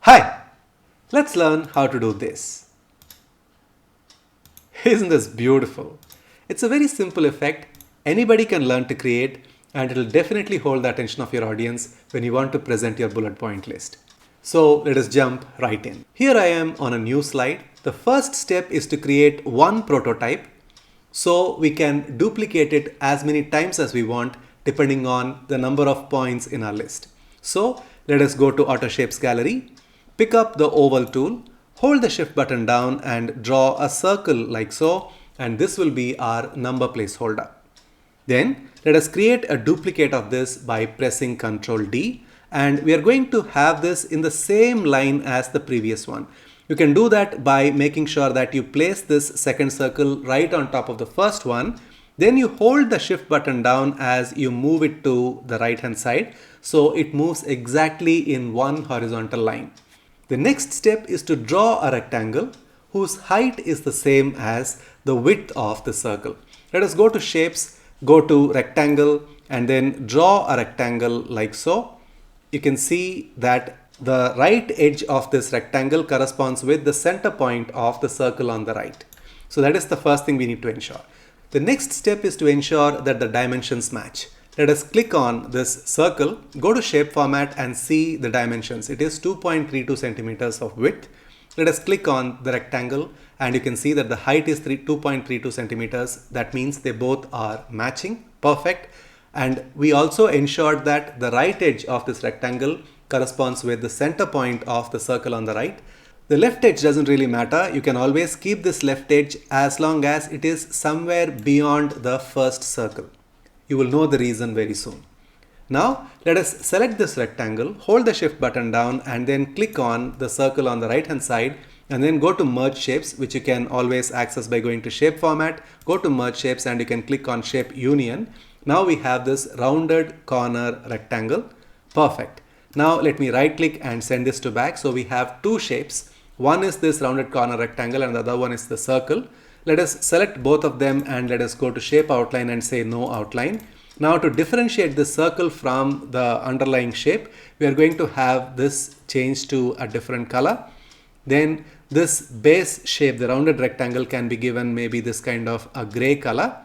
Hi, let's learn how to do this. Isn't this beautiful? It's a very simple effect. Anybody can learn to create, and it'll definitely hold the attention of your audience when you want to present your bullet point list. So let us jump right in. Here I am on a new slide. The first step is to create one prototype so we can duplicate it as many times as we want depending on the number of points in our list. So let us go to Auto Shapes Gallery, pick up the oval tool, hold the shift button down and draw a circle like so, and this will be our number placeholder. Then let us create a duplicate of this by pressing Ctrl D, and we are going to have this in the same line as the previous one. You can do that by making sure that you place this second circle right on top of the first one. Then you hold the shift button down as you move it to the right hand side, so it moves exactly in one horizontal line. The next step is to draw a rectangle whose height is the same as the width of the circle. Let us go to Shapes, go to Rectangle, and then draw a rectangle like so. You can see that the right edge of this rectangle corresponds with the center point of the circle on the right. So that is the first thing we need to ensure. The next step is to ensure that the dimensions match. Let us click on this circle, go to shape format and see the dimensions. It is 2.32 centimeters of width. Let us click on the rectangle and you can see that the height is 2.32 centimeters. That means they both are matching. Perfect. And we also ensured that the right edge of this rectangle corresponds with the center point of the circle on the right. The left edge doesn't really matter. You can always keep this left edge as long as it is somewhere beyond the first circle. You will know the reason very soon. Now let us select this rectangle, hold the shift button down and then click on the circle on the right hand side and then go to merge shapes, which you can always access by going to shape format, go to merge shapes and you can click on shape union. Now we have this rounded corner rectangle. Perfect. Now let me right click and send this to back. So we have two shapes. One is this rounded corner rectangle and the other one is the circle. Let us select both of them and let us go to shape outline and say no outline. Now to differentiate the circle from the underlying shape, we are going to have this change to a different color. Then this base shape, the rounded rectangle, can be given maybe this kind of a gray color.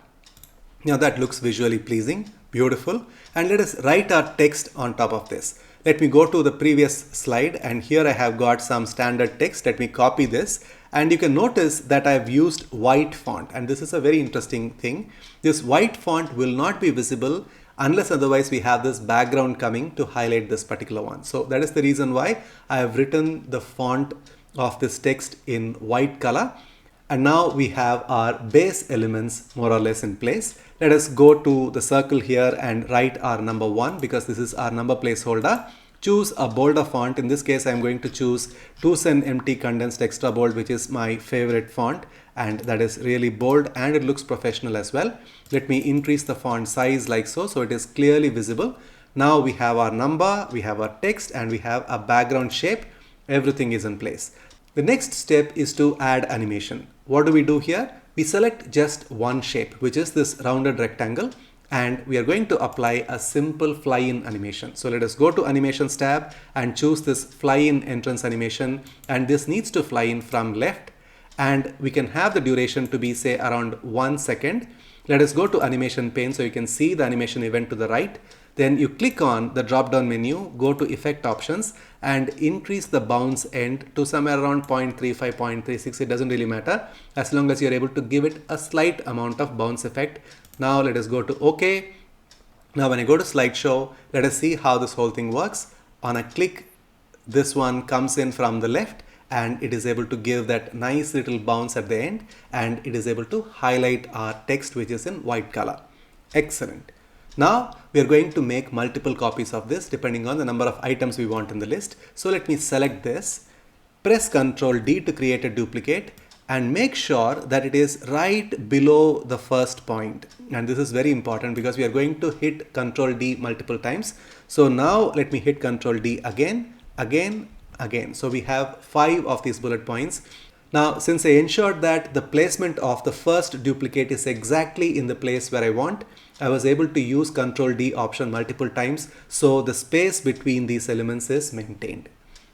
Now that looks visually pleasing, beautiful. And let us write our text on top of this. Let me go to the previous slide and here I have got some standard text. Let me copy this and you can notice that I've used white font, and this is a very interesting thing. This white font will not be visible unless otherwise we have this background coming to highlight this particular one. So that is the reason why I have written the font of this text in white color. And now we have our base elements more or less in place. Let us go to the circle here and write our number 1 because this is our number placeholder. Choose a bolder font. In this case, I'm going to choose 2cent MT condensed extra bold, which is my favorite font. And that is really bold and it looks professional as well. Let me increase the font size like so, so it is clearly visible. Now we have our number, we have our text and we have a background shape. Everything is in place. The next step is to add animation. What do we do here? We select just one shape, which is this rounded rectangle, and we are going to apply a simple fly-in animation. So let us go to Animations tab and choose this fly-in entrance animation, and this needs to fly in from left, and we can have the duration to be say around 1 second. Let us go to Animation pane so you can see the animation event to the right. Then you click on the drop down menu, go to Effect Options and increase the bounce end to somewhere around 0.35, 0.36. It doesn't really matter as long as you're able to give it a slight amount of bounce effect. Now let us go to OK. Now when I go to slideshow, let us see how this whole thing works. On a click, this one comes in from the left and it is able to give that nice little bounce at the end and it is able to highlight our text which is in white color. Excellent. Now we are going to make multiple copies of this depending on the number of items we want in the list. So let me select this, press Ctrl D to create a duplicate and make sure that it is right below the first point. And this is very important because we are going to hit Ctrl D multiple times. So now let me hit Ctrl D again. So we have 5 of these bullet points. Now, since I ensured that the placement of the first duplicate is exactly in the place where I want, I was able to use Ctrl D option multiple times, so the space between these elements is maintained.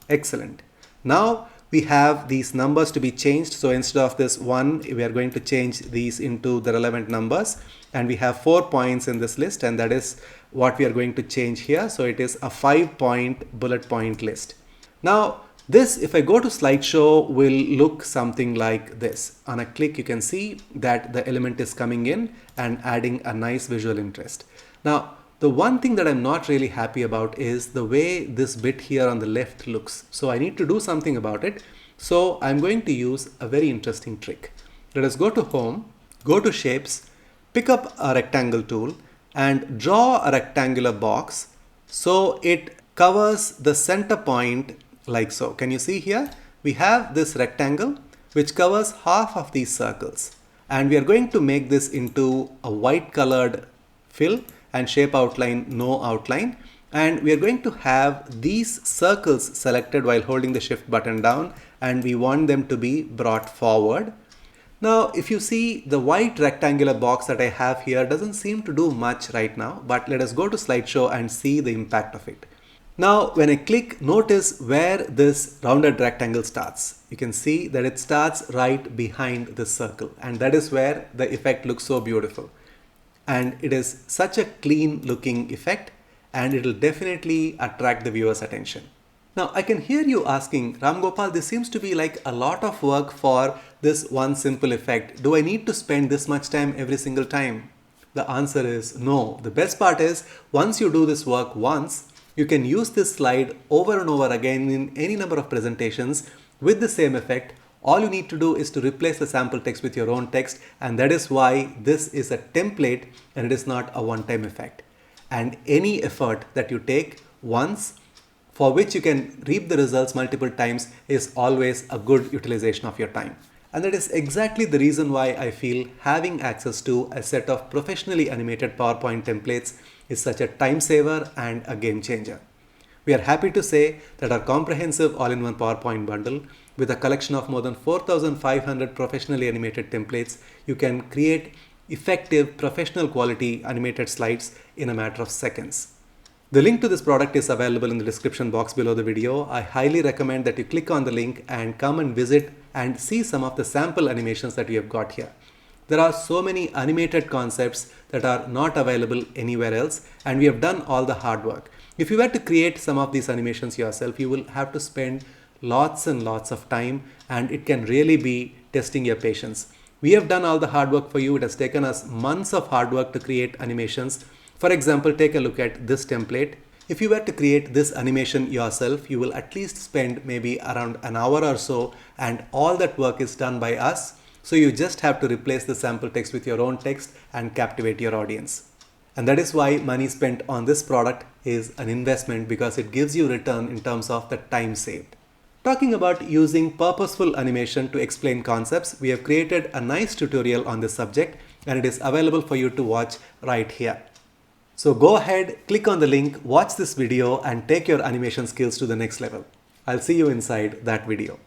Excellent. Now we have these numbers to be changed. So instead of this 1, we are going to change these into the relevant numbers. And we have 4 points in this list, and that is what we are going to change here. So it is a 5-point bullet point list. Now this, if I go to slideshow, will look something like this. On a click, you can see that the element is coming in and adding a nice visual interest. Now, the one thing that I'm not really happy about is the way this bit here on the left looks. So I need to do something about it. So I'm going to use a very interesting trick. Let us go to Home, go to Shapes, pick up a rectangle tool and draw a rectangular box so it covers the center point like so. Can you see here? We have this rectangle which covers half of these circles, and we are going to make this into a white colored fill and shape outline, no outline, and we are going to have these circles selected while holding the shift button down, and we want them to be brought forward. Now if you see, the white rectangular box that I have here doesn't seem to do much right now, but let us go to slideshow and see the impact of it. Now when I click, notice where this rounded rectangle starts. You can see that it starts right behind this circle, and that is where the effect looks so beautiful. And it is such a clean looking effect, and it will definitely attract the viewer's attention. Now I can hear you asking, Ramgopal, this seems to be like a lot of work for this one simple effect. Do I need to spend this much time every single time? The answer is no. The best part is, once you do this work once, you can use this slide over and over again in any number of presentations with the same effect. All you need to do is to replace the sample text with your own text, and that is why this is a template and it is not a one-time effect. And any effort that you take once, for which you can reap the results multiple times, is always a good utilization of your time. And that is exactly the reason why I feel having access to a set of professionally animated PowerPoint templates is such a time saver and a game changer. We are happy to say that our comprehensive all-in-one PowerPoint bundle, with a collection of more than 4,500 professionally animated templates, you can create effective professional quality animated slides in a matter of seconds. The link to this product is available in the description box below the video. I highly recommend that you click on the link and come and visit and see some of the sample animations that we have got here. There are so many animated concepts that are not available anywhere else, and we have done all the hard work. If you were to create some of these animations yourself, you will have to spend lots and lots of time, and it can really be testing your patience. We have done all the hard work for you. It has taken us months of hard work to create animations. For example, take a look at this template. If you were to create this animation yourself, you will at least spend maybe around an hour or so, and all that work is done by us. So you just have to replace the sample text with your own text and captivate your audience. And that is why money spent on this product is an investment, because it gives you return in terms of the time saved. Talking about using purposeful animation to explain concepts, we have created a nice tutorial on this subject, and it is available for you to watch right here. So go ahead, click on the link, watch this video and take your animation skills to the next level. I'll see you inside that video.